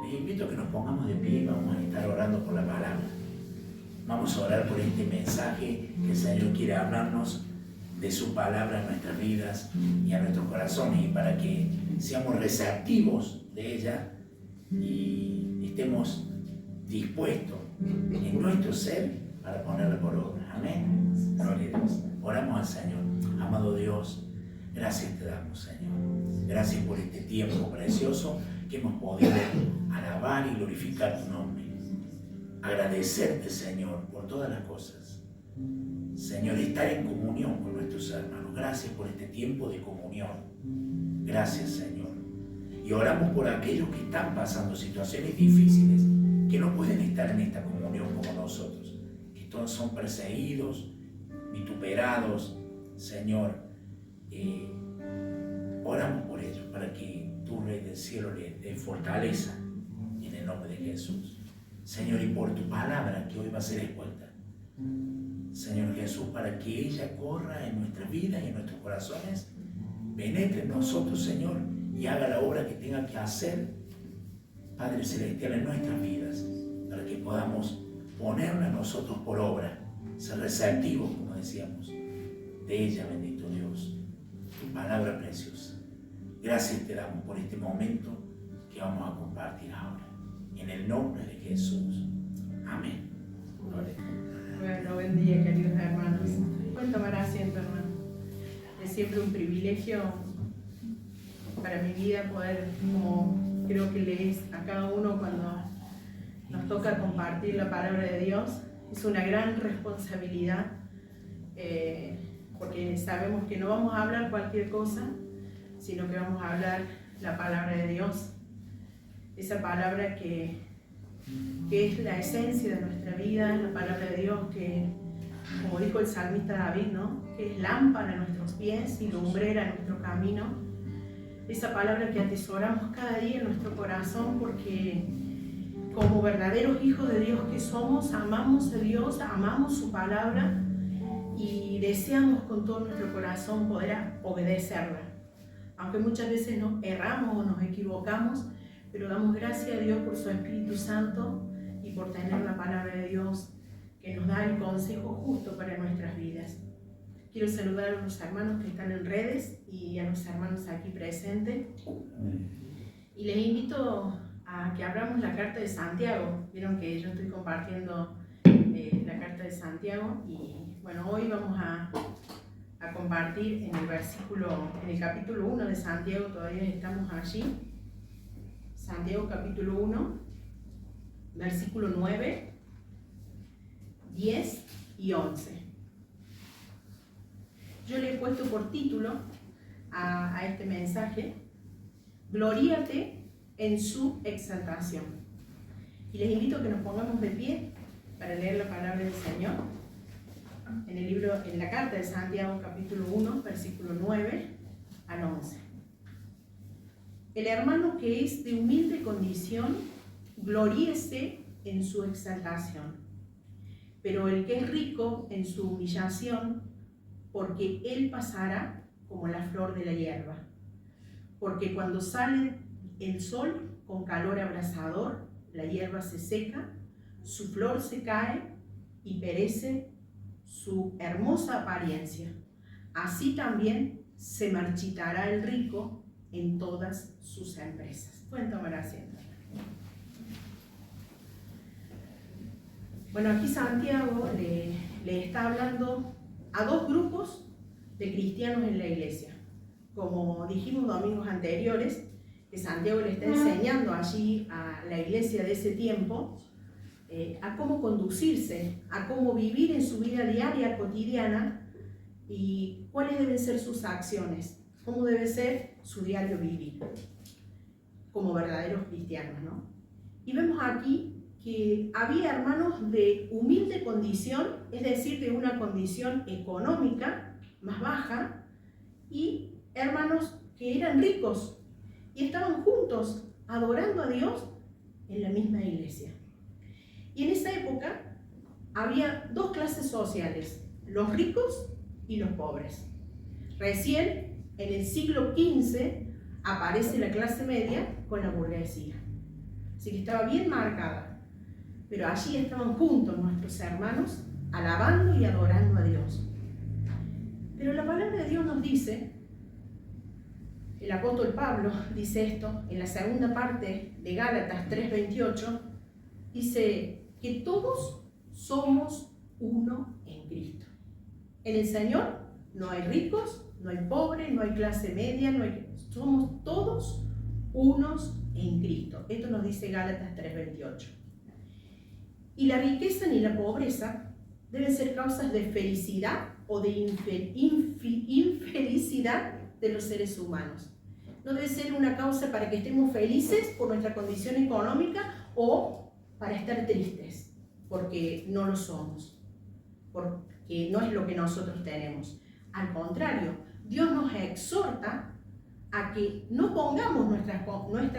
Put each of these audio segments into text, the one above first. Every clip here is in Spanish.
Les invito a que nos pongamos de pie y vamos a estar orando por la palabra. Vamos a orar por este mensaje que el Señor quiere hablarnos de su palabra en nuestras vidas y a nuestros corazones, y para que seamos receptivos de ella y estemos dispuestos en nuestro ser para ponerla por obra. Amén. Gloria a Dios. Oramos al Señor. Amado Dios, gracias te damos, Señor. Gracias por este tiempo precioso que hemos podido alabar y glorificar tu nombre. Agradecerte, Señor, por todas las cosas. Señor, estar en comunión con nuestros hermanos. Gracias por este tiempo de comunión. Gracias, Señor. Y oramos por aquellos que están pasando situaciones difíciles, que no pueden estar en esta comunión como nosotros, que todos son perseguidos, vituperados. Señor, oramos por ellos para que tu Rey del Cielo les dé fortaleza en el nombre de Jesús. Señor, y por tu palabra que hoy va a ser expuesta, Señor Jesús, para que ella corra en nuestras vidas y en nuestros corazones, penetre en nosotros, Señor, y haga la obra que tenga que hacer, Padre Celestial, en nuestras vidas, para que podamos ponerla nosotros por obra, ser receptivos, como decíamos, de ella, bendito Dios, tu palabra preciosa. Gracias te damos por este momento que vamos a compartir ahora, en el nombre de Jesús. Amén. Gloria. Bueno, buen día, queridos hermanos. Pueden tomar asiento, hermano. Es siempre un privilegio para mi vida poder, como creo que le es a cada uno cuando nos toca compartir la palabra de Dios, es una gran responsabilidad, porque sabemos que no vamos a hablar cualquier cosa, sino que vamos a hablar la palabra de Dios. Esa palabra que es la esencia de nuestra vida, la palabra de Dios que, como dijo el salmista David, ¿no?, que es lámpara a nuestros pies y lumbrera a nuestro camino. Esa palabra que atesoramos cada día en nuestro corazón, porque como verdaderos hijos de Dios que somos, amamos a Dios, amamos su palabra y deseamos con todo nuestro corazón poder obedecerla. Aunque muchas veces nos erramos o nos equivocamos, pero damos gracias a Dios por su Espíritu Santo y por tener la palabra de Dios que nos da el consejo justo para nuestras vidas. Quiero saludar a los hermanos que están en redes y a los hermanos aquí presentes. Y les invito a que abramos la carta de Santiago. Vieron que yo estoy compartiendo la carta de Santiago y bueno, hoy vamos a compartir en el capítulo 1 de Santiago. Todavía estamos allí. Santiago capítulo 1, versículo 9, 10 y 11. Yo le he puesto por título a este mensaje: Gloríate en su exaltación. Y les invito a que nos pongamos de pie para leer la palabra del Señor en la carta de Santiago capítulo 1, versículo 9 al 11. El hermano que es de humilde condición, gloríese en su exaltación, pero el que es rico en su humillación, porque él pasará como la flor de la hierba. Porque cuando sale el sol con calor abrasador, la hierba se seca, su flor se cae y perece su hermosa apariencia. Así también se marchitará el rico en todas sus empresas. Pueden tomar asiento. Bueno, aquí Santiago le está hablando a dos grupos de cristianos en la iglesia. Como dijimos domingos anteriores, que Santiago le está enseñando allí a la iglesia de ese tiempo a cómo conducirse, a cómo vivir en su vida diaria, cotidiana, y cuáles deben ser sus acciones, cómo debe ser su diario vivir como verdaderos cristianos, ¿no? Y vemos aquí que había hermanos de humilde condición, es decir, de una condición económica más baja, y hermanos que eran ricos y estaban juntos adorando a Dios en la misma iglesia. Y en esa época había dos clases sociales, los ricos y los pobres. Recién en el siglo XV aparece la clase media con la burguesía. Así que estaba bien marcada. Pero allí estaban juntos nuestros hermanos, alabando y adorando a Dios. Pero la palabra de Dios nos dice, el apóstol Pablo dice esto en la segunda parte de Gálatas 3:28, dice que todos somos uno en Cristo. En el Señor no hay ricos, no hay pobres, no hay clase media, somos todos unos en Cristo. Esto nos dice Gálatas 3:28. Y la riqueza ni la pobreza deben ser causas de felicidad o de infelicidad de los seres humanos. No debe ser una causa para que estemos felices por nuestra condición económica o para estar tristes, porque no lo somos, porque no es lo que nosotros tenemos. Al contrario, Dios nos exhorta a que no pongamos nuestra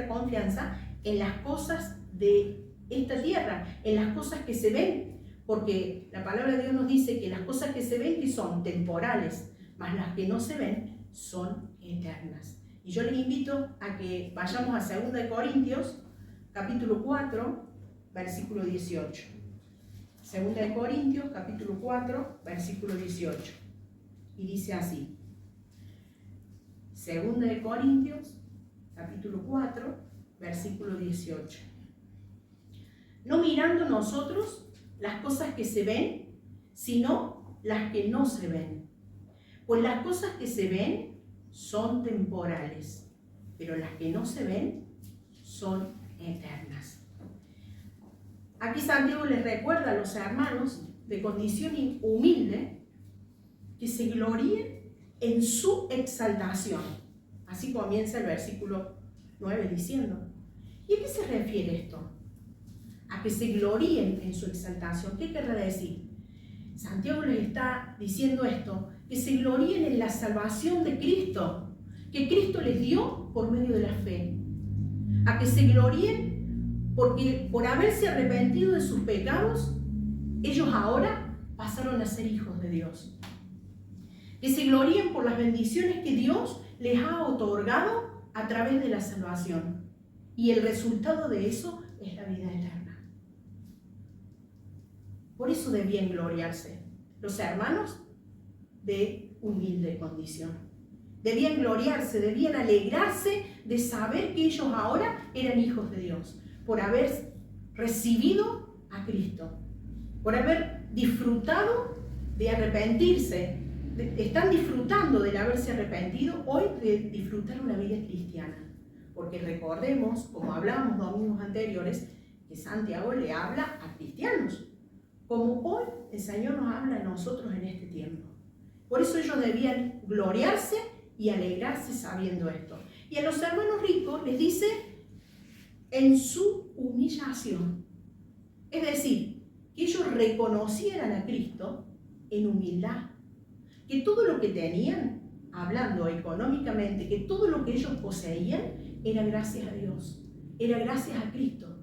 confianza en las cosas de esta tierra, en las cosas que se ven, porque la palabra de Dios nos dice que las cosas que se ven que son temporales, mas las que no se ven son eternas. Y yo les invito a que vayamos a 2 Corintios, capítulo 4, versículo 18. 2 Corintios, capítulo 4, versículo 18. Y dice así. 2 Corintios, capítulo 4, versículo 18. No mirando nosotros las cosas que se ven, sino las que no se ven. Pues las cosas que se ven son temporales, pero las que no se ven son eternas. Aquí Santiago les recuerda a los hermanos de condición humilde que se gloríen en su exaltación. Así comienza el versículo 9 diciendo. ¿Y a qué se refiere esto? A que se gloríen en su exaltación. ¿Qué querrá decir? Santiago les está diciendo esto, que se gloríen en la salvación de Cristo, que Cristo les dio por medio de la fe. A que se gloríen porque por haberse arrepentido de sus pecados, ellos ahora pasaron a ser hijos de Dios. Que se gloríen por las bendiciones que Dios les ha otorgado a través de la salvación. Y el resultado de eso es la vida eterna. Por eso debían gloriarse los hermanos de humilde condición. Debían gloriarse, debían alegrarse de saber que ellos ahora eran hijos de Dios, por haber recibido a Cristo, por haber disfrutado de arrepentirse. Están disfrutando del haberse arrepentido hoy, de disfrutar una vida cristiana. Porque recordemos, como hablábamos domingos anteriores, que Santiago le habla a cristianos, como hoy el Señor nos habla a nosotros en este tiempo. Por eso ellos debían gloriarse y alegrarse sabiendo esto. Y a los hermanos ricos les dice en su humillación. Es decir, que ellos reconocieran a Cristo en humildad. Que todo lo que tenían, hablando económicamente, que todo lo que ellos poseían era gracias a Dios, era gracias a Cristo.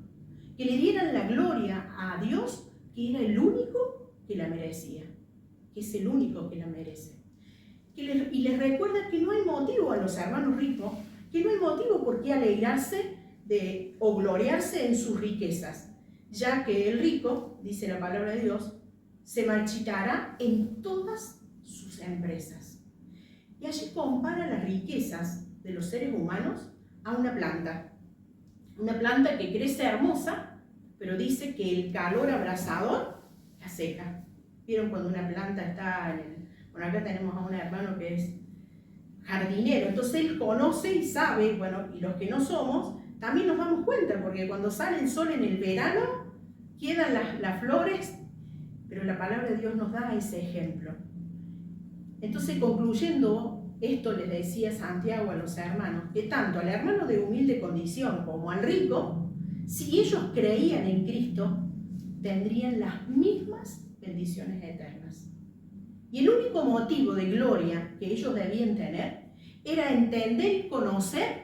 Que le dieran la gloria a Dios, que era el único que la merecía, que es el único que la merece. Y les recuerda que no hay motivo a los hermanos ricos, que no hay motivo por qué alegrarse o gloriarse en sus riquezas, ya que el rico, dice la palabra de Dios, se marchitará en todas sus empresas. Y allí compara las riquezas de los seres humanos a una planta que crece hermosa, pero dice que el calor abrasador la seca. ¿Vieron cuando una planta está bueno, acá tenemos a un hermano que es jardinero, entonces él conoce y sabe, bueno, y los que no somos, también nos damos cuenta, porque cuando sale el sol en el verano, quedan las flores, pero la palabra de Dios nos da ese ejemplo. Entonces, concluyendo, esto les decía Santiago a los hermanos, que tanto al hermano de humilde condición como al rico, si ellos creían en Cristo, tendrían las mismas bendiciones eternas. Y el único motivo de gloria que ellos debían tener era entender y conocer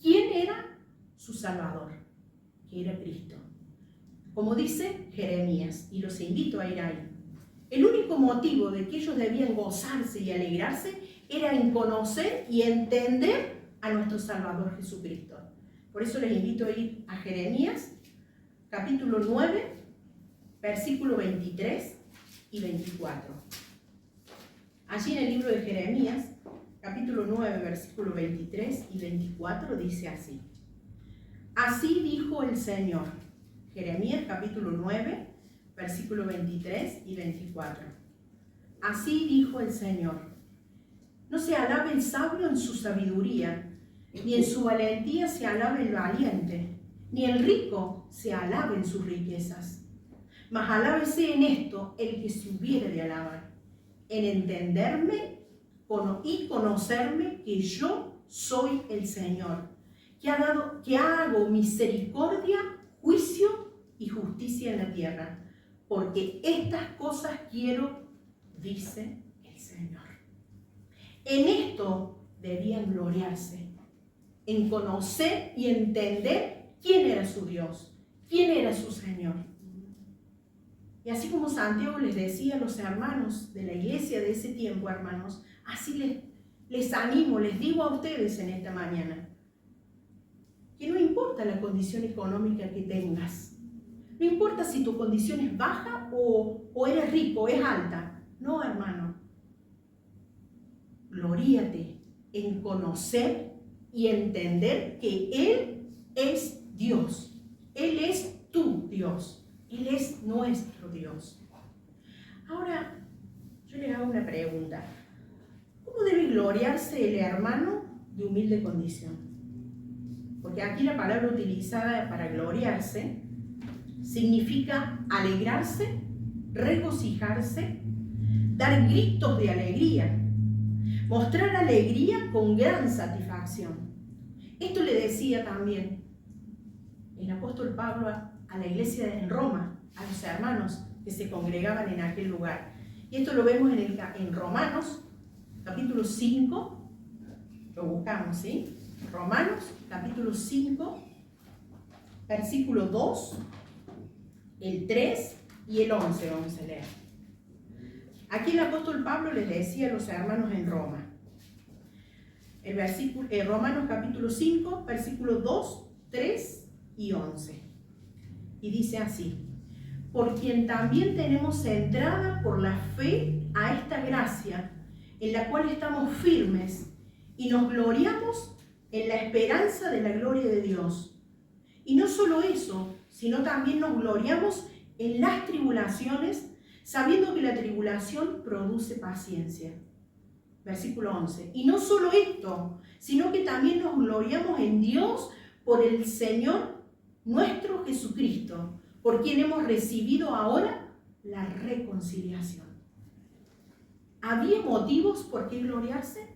quién era su Salvador, que era Cristo. Como dice Jeremías, y los invito a ir ahí. El único motivo de que ellos debían gozarse y alegrarse era en conocer y entender a nuestro Salvador Jesucristo. Por eso les invito a ir a Jeremías, capítulo 9, versículo 23 y 24. Allí en el libro de Jeremías, capítulo 9, versículo 23 y 24, dice así. Así dijo el Señor. Jeremías, capítulo 9, versículo 23 y 24. Así dijo el Señor. No se alabe el sabio en su sabiduría, ni en su valentía se alabe el valiente, ni el rico se alabe en sus riquezas. Mas alábese en esto el que se hubiere de alabar, en entenderme y conocerme que yo soy el Señor, que hago misericordia, juicio y justicia en la tierra, porque estas cosas quiero, dice el Señor. En esto debían gloriarse, en conocer y entender quién era su Dios, quién era su Señor. Y así como Santiago les decía a los hermanos de la iglesia de ese tiempo, hermanos, así les animo, les digo a ustedes en esta mañana, que no importa la condición económica que tengas, no importa si tu condición es baja o eres rico, es alta, no, hermano, gloríate en conocer y entender que Él es Dios, Él es tu Dios. Él es nuestro Dios. Ahora, yo les hago una pregunta. ¿Cómo debe gloriarse el hermano de humilde condición? Porque aquí la palabra utilizada para gloriarse significa alegrarse, regocijarse, dar gritos de alegría, mostrar alegría con gran satisfacción. Esto le decía también el apóstol Pablo a la iglesia en Roma, a los hermanos que se congregaban en aquel lugar. Y esto lo vemos en Romanos, capítulo 5, lo buscamos, ¿sí? Romanos, capítulo 5, versículo 2, el 3 y el 11 vamos a leer. Aquí el apóstol Pablo les decía a los hermanos en Roma, Romanos capítulo 5, versículo 2, 3 y 11. Y dice así: por quien también tenemos entrada por la fe a esta gracia, en la cual estamos firmes y nos gloriamos en la esperanza de la gloria de Dios. Y no solo eso, sino también nos gloriamos en las tribulaciones, sabiendo que la tribulación produce paciencia. Versículo 11. Y no solo esto, sino que también nos gloriamos en Dios por el Señor nuestro Jesucristo, por quien hemos recibido ahora la reconciliación. ¿Había motivos por qué gloriarse?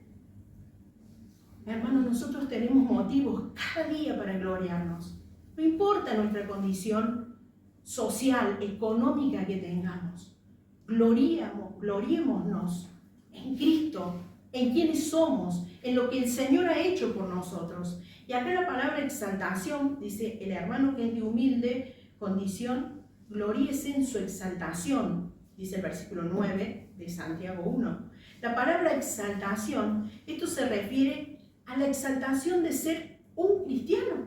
Hermanos, nosotros tenemos motivos cada día para gloriarnos. No importa nuestra condición social, económica que tengamos. Gloriémonos en Cristo, en quienes somos, en lo que el Señor ha hecho por nosotros. Y acá la palabra exaltación, dice el hermano que es de humilde condición, gloríese en su exaltación, dice el versículo 9 de Santiago 1. La palabra exaltación, esto se refiere a la exaltación de ser un cristiano,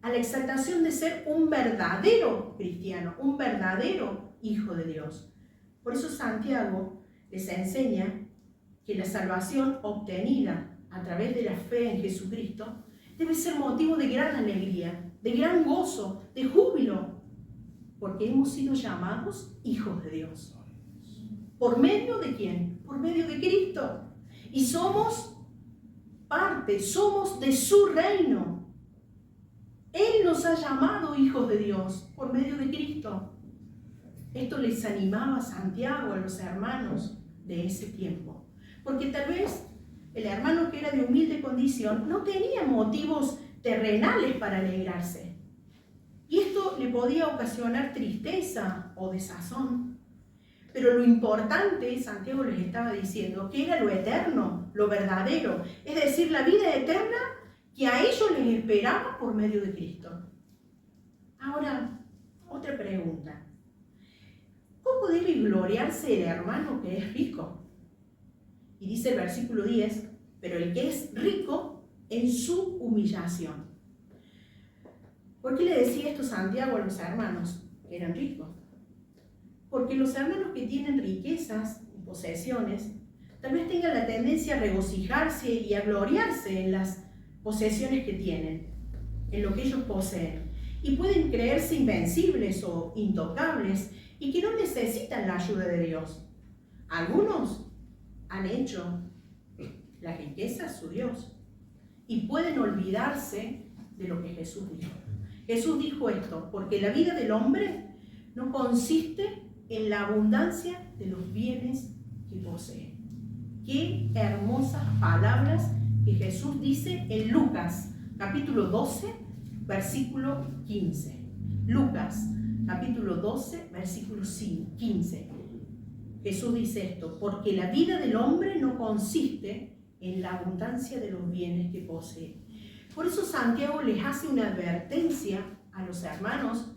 a la exaltación de ser un verdadero cristiano, un verdadero hijo de Dios. Por eso Santiago les enseña que la salvación obtenida a través de la fe en Jesucristo debe ser motivo de gran alegría, de gran gozo, de júbilo, porque hemos sido llamados hijos de Dios. ¿Por medio de quién? Por medio de Cristo. Y somos parte, somos de su reino. Él nos ha llamado hijos de Dios por medio de Cristo. Esto les animaba a Santiago, a los hermanos de ese tiempo. Porque tal vez el hermano que era de humilde condición no tenía motivos terrenales para alegrarse. Y esto le podía ocasionar tristeza o desazón. Pero lo importante, Santiago les estaba diciendo, que era lo eterno, lo verdadero. Es decir, la vida eterna que a ellos les esperaba por medio de Cristo. Ahora, otra pregunta. ¿Cómo debe gloriarse el hermano que es rico? Y dice el versículo 10, pero el que es rico en su humillación. ¿Por qué le decía esto Santiago a los hermanos que eran ricos? Porque los hermanos que tienen riquezas y posesiones tal vez tengan la tendencia a regocijarse y a gloriarse en las posesiones que tienen, en lo que ellos poseen, y pueden creerse invencibles o intocables y que no necesitan la ayuda de Dios. Algunos han hecho la riqueza su Dios y pueden olvidarse de lo que Jesús dijo. Jesús dijo esto: porque la vida del hombre no consiste en la abundancia de los bienes que posee. Qué hermosas palabras que Jesús dice en Lucas, capítulo 12, versículo 15. Lucas, capítulo 12, versículo 15. Jesús dice esto: porque la vida del hombre no consiste en la abundancia de los bienes que posee. Por eso Santiago les hace una advertencia a los hermanos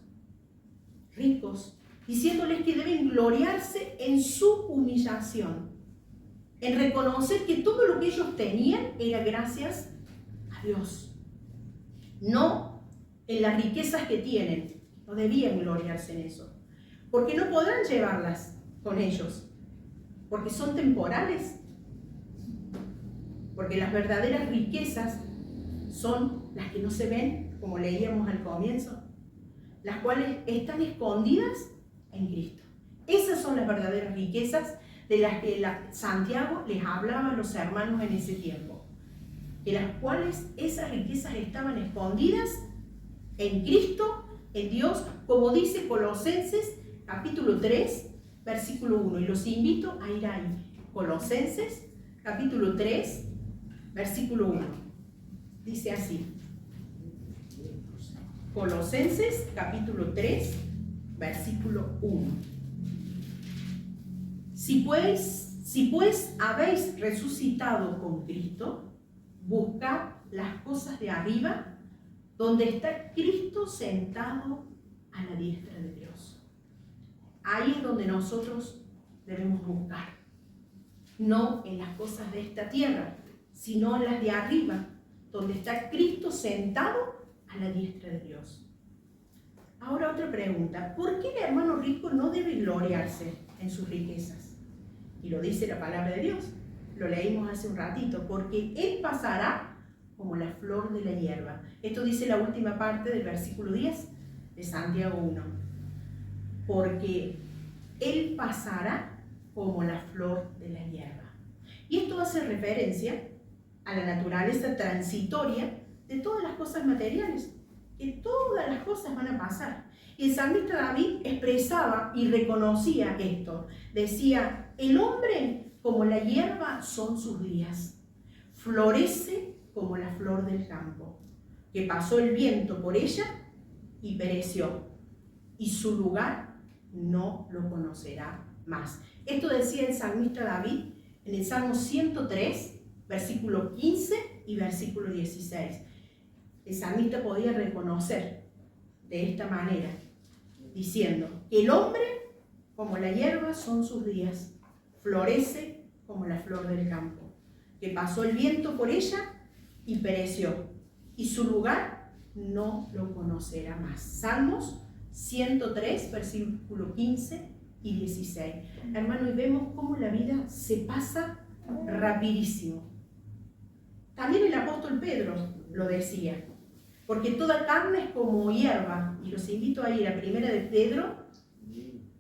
ricos, diciéndoles que deben gloriarse en su humillación, en reconocer que todo lo que ellos tenían era gracias a Dios, no en las riquezas que tienen. No debían gloriarse en eso, porque no podrán llevarlas con ellos, porque son temporales, porque las verdaderas riquezas son las que no se ven, como leíamos al comienzo, las cuales están escondidas en Cristo. Esas son las verdaderas riquezas de las que Santiago les hablaba a los hermanos en ese tiempo, de las cuales esas riquezas estaban escondidas en Cristo, en Dios, como dice Colosenses capítulo 3, versículo 1, y los invito a ir ahí. Colosenses capítulo 3, versículo 1. Dice así. Colosenses capítulo 3, versículo 1. Si pues habéis resucitado con Cristo, buscad las cosas de arriba, donde está Cristo sentado a la diestra de Dios. Ahí es donde nosotros debemos buscar, no en las cosas de esta tierra, sino en las de arriba, donde está Cristo sentado a la diestra de Dios. Ahora otra pregunta: ¿por qué el hermano rico no debe gloriarse en sus riquezas? Y lo dice la palabra de Dios, lo leímos hace un ratito: porque él pasará como la flor de la hierba. Esto dice la última parte del versículo 10 de Santiago 1. Porque él pasará como la flor de la hierba. Y esto hace referencia a la naturaleza transitoria de todas las cosas materiales, que todas las cosas van a pasar. Y el salmista David expresaba y reconocía esto. Decía: el hombre como la hierba son sus días, florece como la flor del campo, que pasó el viento por ella y pereció, y su lugar no lo conocerá más. Esto decía el salmista David en el Salmo 103, versículo 15 y versículo 16. El salmista podía reconocer de esta manera, diciendo que el hombre, como la hierba, son sus días, florece como la flor del campo, que pasó el viento por ella y pereció, y su lugar no lo conocerá más. Salmos 103, versículo 15 y 16. Hermano, y vemos cómo la vida se pasa rapidísimo. También el apóstol Pedro lo decía: porque toda carne es como hierba. Y los invito a ir a 1 de Pedro,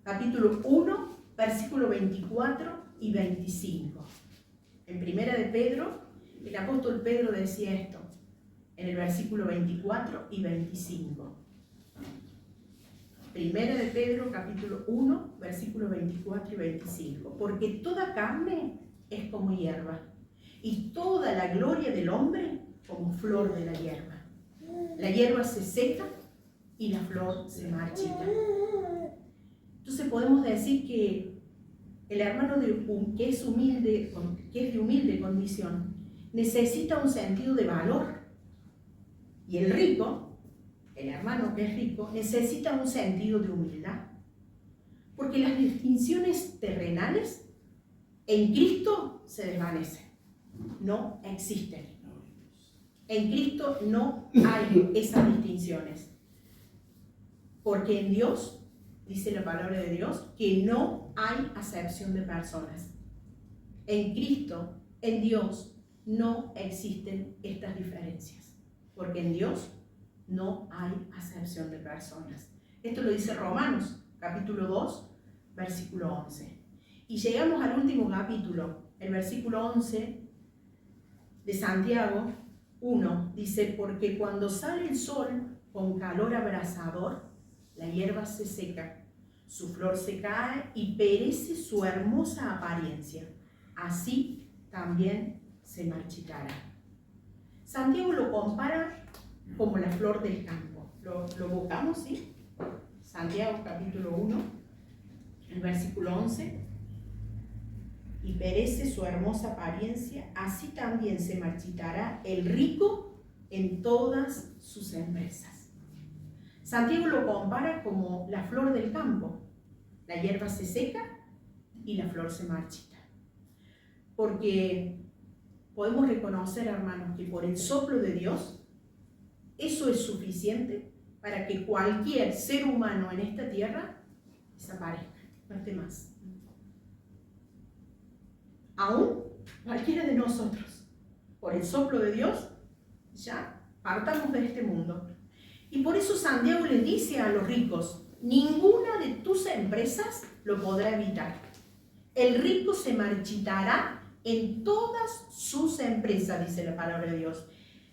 capítulo 1, versículo 24 y 25. En 1 de Pedro, el apóstol Pedro decía esto, en el versículo 24 y 25. 1 de Pedro, capítulo 1, versículo 24 y 25. Porque toda carne es como hierba, y toda la gloria del hombre como flor de la hierba. La hierba se seca y la flor se marchita. Entonces podemos decir que el hermano que es de humilde condición necesita un sentido de valor, y el rico, el hermano que es rico, necesita un sentido de humildad, porque las distinciones terrenales en Cristo se desvanecen, no existen. En Cristo no hay esas distinciones. Porque en Dios, dice la palabra de Dios, que no hay acepción de personas. En Cristo, en Dios, no existen estas diferencias. Porque en Dios no hay acepción de personas. Esto lo dice Romanos, capítulo 2, versículo 11. Y llegamos al último capítulo, el versículo 11 de Santiago 1. Dice, porque cuando sale el sol con calor abrasador, la hierba se seca, su flor se cae y perece su hermosa apariencia. Así también se marchitará. Santiago lo compara como la flor del campo. ¿Lo buscamos, sí? Santiago capítulo 1, el versículo 11. Y perece su hermosa apariencia, así también se marchitará el rico en todas sus empresas. Santiago lo compara como la flor del campo. La hierba se seca y la flor se marchita. Porque podemos reconocer, hermanos, que por el soplo de Dios, eso es suficiente para que cualquier ser humano en esta tierra desaparezca, no esté más. Aún cualquiera de nosotros, por el soplo de Dios, ya partamos de este mundo. Y por eso Santiago le dice a los ricos, ninguna de tus empresas lo podrá evitar. El rico se marchitará en todas sus empresas, dice la palabra de Dios.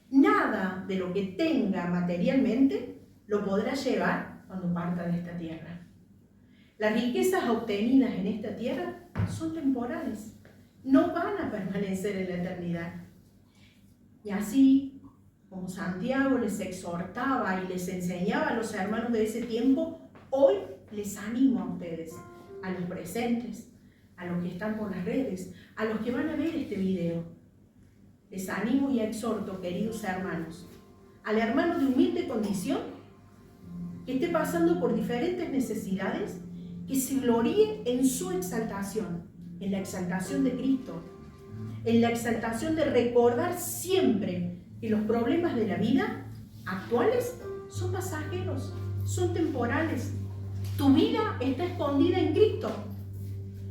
Nada de lo que tenga materialmente lo podrá llevar cuando parta de esta tierra. Las riquezas obtenidas en esta tierra son temporales, no van a permanecer en la eternidad. Y así, como Santiago les exhortaba y les enseñaba a los hermanos de ese tiempo, hoy les animo a ustedes, a los presentes, a los que están por las redes, a los que van a ver este video. Les animo y exhorto, queridos hermanos, al hermano de humilde condición, que esté pasando por diferentes necesidades, que se gloríe en su exaltación, en la exaltación de Cristo, en la exaltación de recordar siempre que los problemas de la vida actuales son pasajeros, son temporales. Tu vida está escondida en Cristo.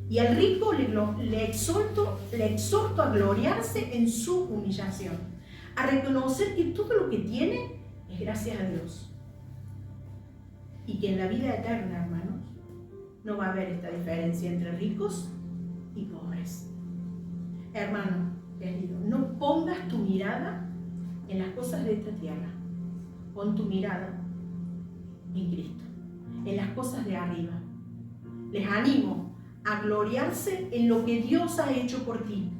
Y al rico le exhorto a gloriarse en su humillación, a reconocer que todo lo que tiene es gracias a Dios. Y que en la vida eterna, hermanos, no va a haber esta diferencia entre ricos y pobres. Hermano querido, no pongas tu mirada en las cosas de esta tierra. Pon tu mirada en Cristo, en las cosas de arriba. Les animo a gloriarse en lo que Dios ha hecho por ti.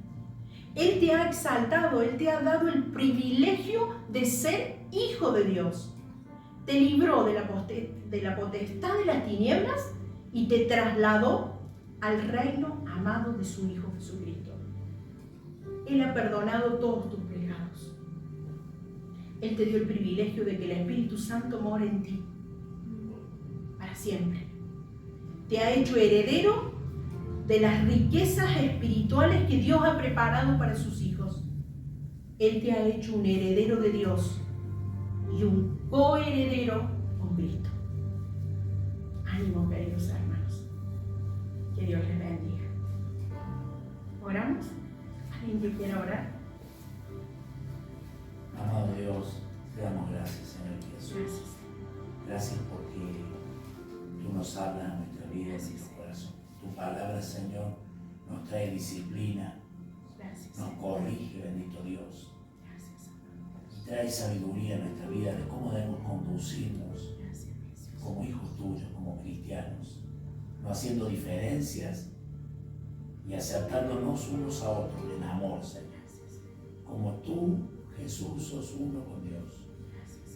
Él te ha exaltado, Él te ha dado el privilegio de ser hijo de Dios. Te libró de la potestad de las tinieblas y te trasladó al reino amado de su Hijo Jesucristo. Él ha perdonado todos tus pecados. Él te dio el privilegio de que el Espíritu Santo more en ti para siempre. Te ha hecho heredero de las riquezas espirituales que Dios ha preparado para sus hijos. Él te ha hecho un heredero de Dios y un coheredero con Cristo. Ánimo, queridos hermanos. Que Dios les bendiga. ¿Oramos? ¿Alguien que quiera orar? Amado Dios, te damos gracias, Señor Jesús. Gracias. Gracias porque tú nos hablas en nuestra vida y en nuestro corazón. Tu palabra, Señor, nos trae disciplina, Gracias. nos corrige, bendito Dios. Gracias. Y trae sabiduría en nuestra vida de cómo debemos conducirnos Gracias, Jesús. como hijos tuyos, como cristianos, no haciendo diferencias y acercándonos unos a otros en amor, Señor. Como tú, Jesús, sos uno con Dios.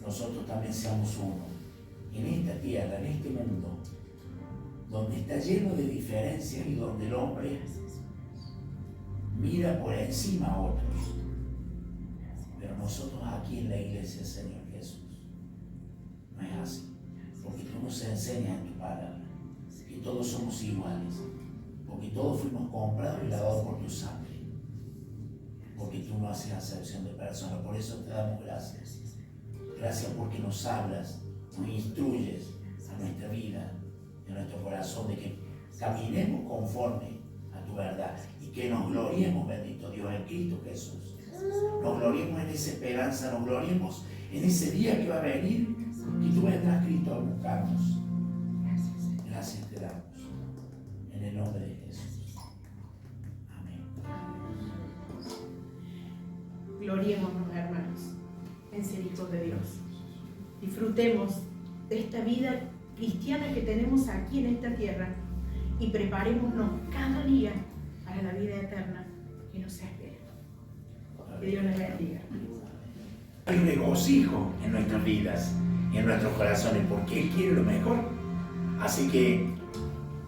Nosotros también seamos uno. En esta tierra, en este mundo, donde está lleno de diferencias y donde el hombre mira por encima a otros. Pero nosotros aquí en la iglesia, Señor Jesús, no es así. Porque tú nos enseñas en tu palabra que todos somos iguales. Porque todos fuimos comprados y lavados por tu sangre. porque tú no haces acepción de personas. Por eso te damos gracias. Gracias porque nos hablas, nos instruyes a nuestra vida, a nuestro corazón, de que caminemos conforme a tu verdad y que nos gloriemos, bendito Dios, en Cristo Jesús. Nos gloriemos en esa esperanza, nos gloriemos en ese día que va a venir, que tú vendrás, Cristo, a buscarnos. Gracias te damos. En el nombre de Jesús. Amén. Gloriémonos, hermanos, en ser hijos de Dios. Disfrutemos de esta vida cristiana que tenemos aquí en esta tierra y preparémonos cada día para la vida eterna que nos espera. Que Dios les bendiga. Hay regocijo en nuestras vidas y en nuestros corazones porque Él quiere lo mejor. Así que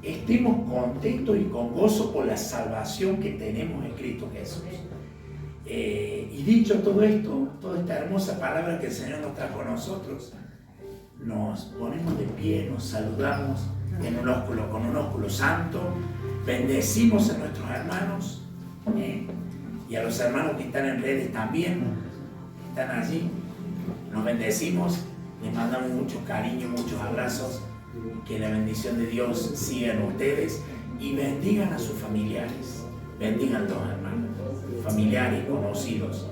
estemos contentos y con gozo por la salvación que tenemos en Cristo Jesús. Y dicho todo esto, toda esta hermosa palabra que el Señor nos trajo a nosotros, nos ponemos de pie, nos saludamos con un ósculo santo, bendecimos a nuestros hermanos y a los hermanos que están en redes también, que están allí, nos bendecimos, les mandamos mucho cariño, muchos abrazos, que la bendición de Dios siga en ustedes y bendigan a sus familiares, bendigan a los hermanos, familiares, conocidos.